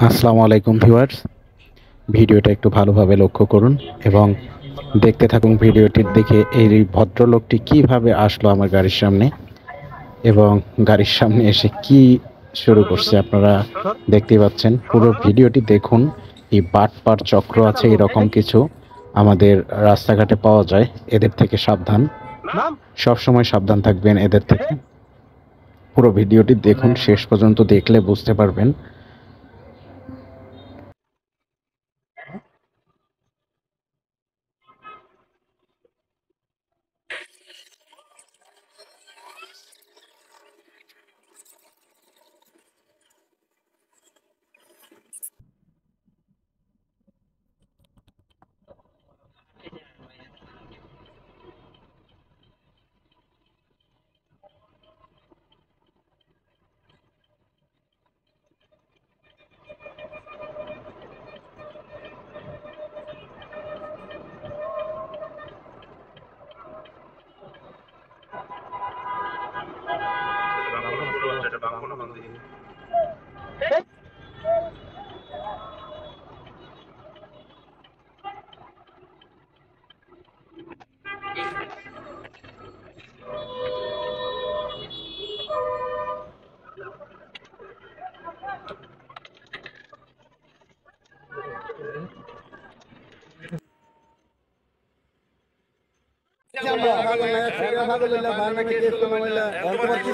আসসালামু আলাইকুম ভিউয়ার্স, ভিডিওটা একটু ভালোভাবে লক্ষ্য করুন এবং দেখতে থাকুন। ভিডিওটি দেখে এই ভদ্রলোকটি কিভাবে আসলো আমার গাড়ির সামনে এবং গাড়ির সামনে এসে কি শুরু করছে আপনারা দেখতে পাচ্ছেন। পুরো ভিডিওটি দেখুন। এই বাটপার চক্র আছে, এরকম কিছু আমাদের রাস্তাঘাটে পাওয়া যায়। এদের থেকে সাবধান, সব সময় সাবধান থাকবেন এদের থেকে। পুরো ভিডিওটি দেখুন, শেষ পর্যন্ত দেখলে বুঝতে পারবেন।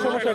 সমস্যা